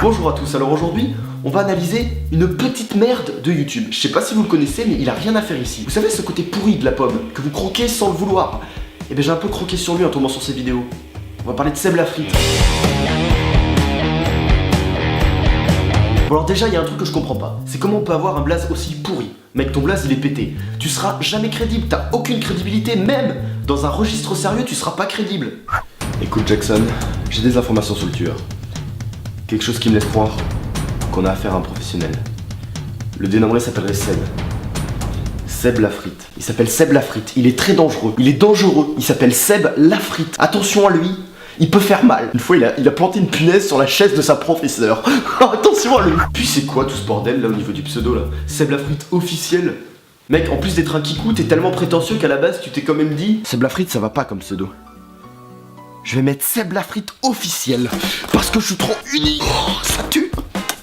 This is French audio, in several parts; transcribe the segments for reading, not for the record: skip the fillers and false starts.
Bonjour à tous, alors aujourd'hui, on va analyser une petite merde de YouTube. Je sais pas si vous le connaissez, mais il a rien à faire ici. Vous savez ce côté pourri de la pomme, que vous croquez sans le vouloir? Eh bien j'ai un peu croqué sur lui en tombant sur ces vidéos. On va parler de Seb Lafrite. Bon alors déjà, il y a un truc que je comprends pas. C'est comment on peut avoir un blaze aussi pourri. Mec, ton blaze il est pété. Tu seras jamais crédible, t'as aucune crédibilité, même dans un registre sérieux, tu seras pas crédible. Écoute Jackson, j'ai des informations sur le tueur. Quelque chose qui me laisse croire qu'on a affaire à un professionnel. Le dénommé s'appellerait Seb. Seb Lafrite. Il s'appelle Seb Lafrite. Il est très dangereux. Il est dangereux. Il s'appelle Seb Lafrite. Attention à lui. Il peut faire mal. Une fois, il a planté une punaise sur la chaise de sa professeure. Attention à lui. Puis c'est quoi tout ce bordel là au niveau du pseudo là? Seb Lafrite officiel. Mec, en plus d'être un kikou, t'es tellement prétentieux qu'à la base, tu t'es quand même dit Seb Lafrite, ça va pas comme pseudo. Je vais mettre Seb Lafrite officiel. Parce que je suis trop unique. Oh, ça tue.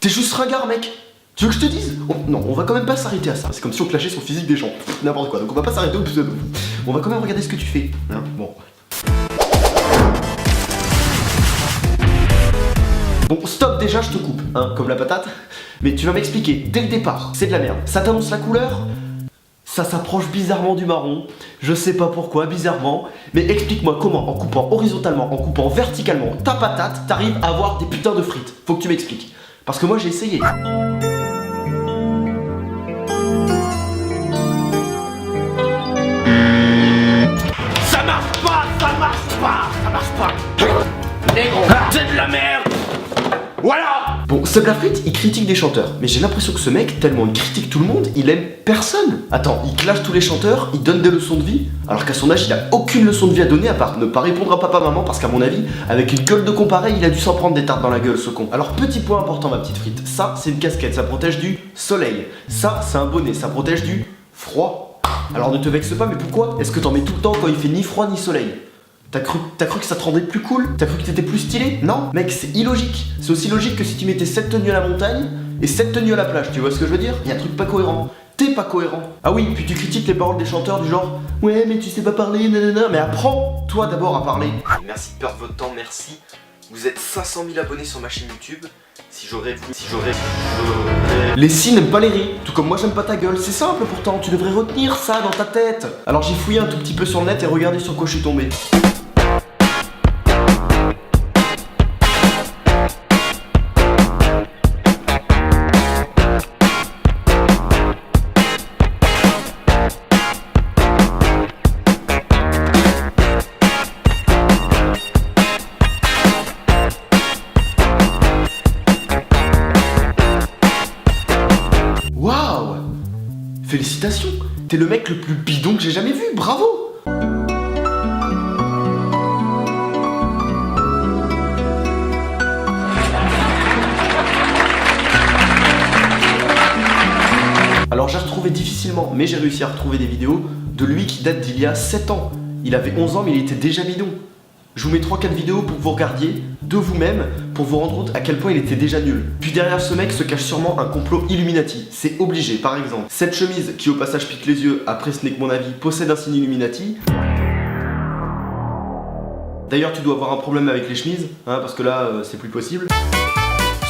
T'es juste ringard, mec. Tu veux que je te dise? Non, on va quand même pas s'arrêter à ça. C'est comme si on clashait sur le physique des gens. N'importe quoi. Donc on va pas s'arrêter au pseudo. On va quand même regarder ce que tu fais. Hein, bon. Bon, stop déjà, je te coupe. Hein, comme la patate. Mais tu vas m'expliquer dès le départ. C'est de la merde. Ça t'annonce la couleur? Ça s'approche bizarrement du marron, je sais pas pourquoi, bizarrement, mais explique-moi comment, en coupant horizontalement, en coupant verticalement ta patate, t'arrives à avoir des putains de frites. Faut que tu m'expliques. Parce que moi j'ai essayé. Ça marche pas, ça marche pas, ça marche pas. Négro, c'est de la merde. Voilà. Bon, Seb Lafrite, il critique des chanteurs, mais j'ai l'impression que ce mec, tellement il critique tout le monde, il aime personne. Attends, il clash tous les chanteurs, il donne des leçons de vie, alors qu'à son âge, il a aucune leçon de vie à donner à part ne pas répondre à papa-maman, parce qu'à mon avis, avec une gueule de con pareil, il a dû s'en prendre des tartes dans la gueule, ce con. Alors, petit point important, ma petite frite, ça, c'est une casquette, ça protège du soleil. Ça, c'est un bonnet, ça protège du froid. Alors ne te vexe pas, mais pourquoi est-ce que t'en mets tout le temps quand il fait ni froid ni soleil? T'as cru que ça te rendait plus cool? T'as cru que t'étais plus stylé? Non, mec, c'est illogique. C'est aussi logique que si tu mettais 7 tenues à la montagne et 7 tenues à la plage, tu vois ce que je veux dire? Y'a un truc pas cohérent. T'es pas cohérent. Ah oui, puis tu critiques les paroles des chanteurs du genre ouais, mais tu sais pas parler, nanana. Mais apprends, toi d'abord, à parler. Merci de perdre votre temps, merci. Vous êtes 500 000 abonnés sur ma chaîne YouTube. Si j'aurais voulu. Les si n'aiment pas les ris, tout comme moi j'aime pas ta gueule. C'est simple pourtant, tu devrais retenir ça dans ta tête. Alors j'ai fouillé un tout petit peu sur le net et regardé sur quoi je suis tombé. Waouh! Félicitations! T'es le mec le plus bidon que j'ai jamais vu, bravo! Alors j'ai retrouvé difficilement, mais j'ai réussi à retrouver des vidéos de lui qui datent d'il y a 7 ans. Il avait 11 ans mais il était déjà bidon. Je vous mets 3-4 vidéos pour que vous regardiez de vous-même, pour vous rendre compte à quel point il était déjà nul. Puis derrière ce mec se cache sûrement un complot Illuminati. C'est obligé, par exemple. Cette chemise qui au passage pique les yeux, après ce n'est que mon avis, possède un signe Illuminati. D'ailleurs tu dois avoir un problème avec les chemises, hein, parce que là c'est plus possible.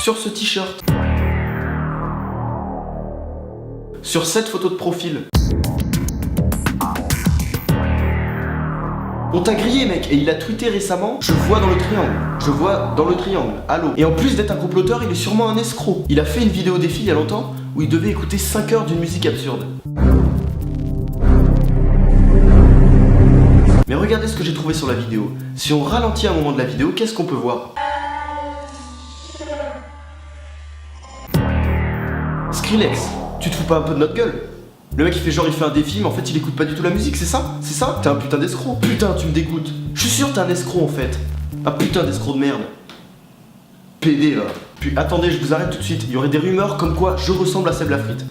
Sur ce t-shirt. Sur cette photo de profil. On t'a grillé mec, et il a tweeté récemment je vois dans le triangle, je vois dans le triangle, allô. Et en plus d'être un comploteur, il est sûrement un escroc. Il a fait une vidéo défi il y a longtemps où il devait écouter 5 heures d'une musique absurde. Mais regardez ce que j'ai trouvé sur la vidéo. Si on ralentit un moment de la vidéo, qu'est-ce qu'on peut voir? Skrillex, tu te fous pas un peu de notre gueule? Le mec il fait genre il fait un défi mais en fait il écoute pas du tout la musique, c'est ça? C'est ça? T'es un putain d'escroc. Putain tu me dégoûtes. Je suis sûr t'es un escroc en fait. Un putain d'escroc de merde. PD là. Puis attendez, je vous arrête tout de suite. Il y aurait des rumeurs comme quoi je ressemble à Seb Lafrite.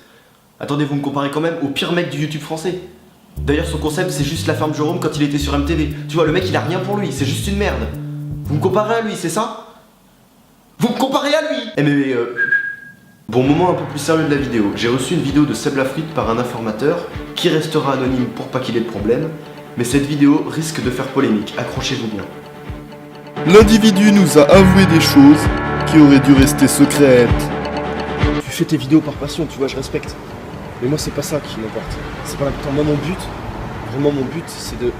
Attendez, vous me comparez quand même au pire mec du YouTube français. D'ailleurs son concept c'est juste la ferme Jérôme quand il était sur MTV. Tu vois le mec il a rien pour lui, c'est juste une merde. Vous me comparez à lui, c'est ça? Vous me comparez à lui? Eh mais Bon, moment un peu plus sérieux de la vidéo. J'ai reçu une vidéo de Seb Lafrite par un informateur qui restera anonyme pour pas qu'il ait de problème. Mais cette vidéo risque de faire polémique, accrochez-vous bien. L'individu nous a avoué des choses qui aurait dû rester secrète. Tu fais tes vidéos par passion, tu vois, je respecte. Mais moi, c'est pas ça qui m'importe. C'est pas important. Moi, mon but, vraiment mon but, c'est de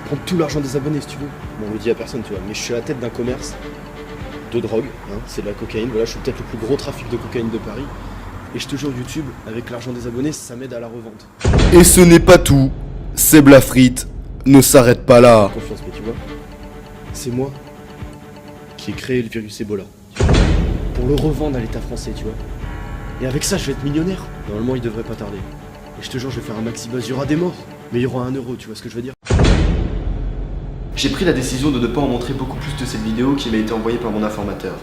prendre tout l'argent des abonnés, si tu veux. Bon, on le dit à personne, tu vois, mais je suis à la tête d'un commerce de drogue, hein, c'est de la cocaïne. Voilà, je suis peut-être le plus gros trafic de cocaïne de Paris. Et je te jure, YouTube, avec l'argent des abonnés, ça m'aide à la revente. Et ce n'est pas tout. Seb Lafrite ne s'arrête pas là. Confiance, mais tu vois, c'est moi qui ai créé le virus Ebola. Pour le revendre à l'État français, tu vois. Et avec ça, je vais être millionnaire. Normalement, il devrait pas tarder. Et je te jure, je vais faire un maxi buzz. Il y aura des morts, mais il y aura 1 euro, tu vois ce que je veux dire? J'ai pris la décision de ne pas en montrer beaucoup plus de cette vidéo qui m'a été envoyée par mon informateur.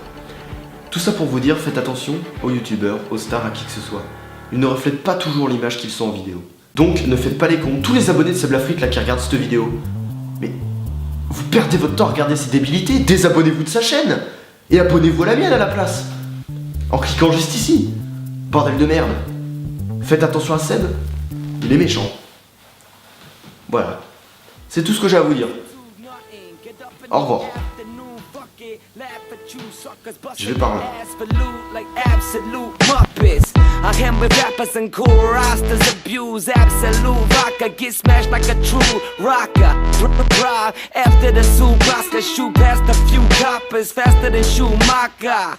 Tout ça pour vous dire, faites attention aux youtubeurs, aux stars, à qui que ce soit. Ils ne reflètent pas toujours l'image qu'ils sont en vidéo. Donc ne faites pas les cons. Tous les abonnés de Seb Lafrite là qui regardent cette vidéo, mais vous perdez votre temps à regarder ces débilités, désabonnez-vous de sa chaîne et abonnez-vous à la mienne à la place. En cliquant juste ici. Bordel de merde. Faites attention à Seb, il est méchant. Voilà. C'est tout ce que j'ai à vous dire. Au revoir. Je vais par là. I hang with rappers and cool rosters, abuse absolute vodka, get smashed like a true rocker. After the soup, Oscar shoot past a few coppers, faster than Schumacher.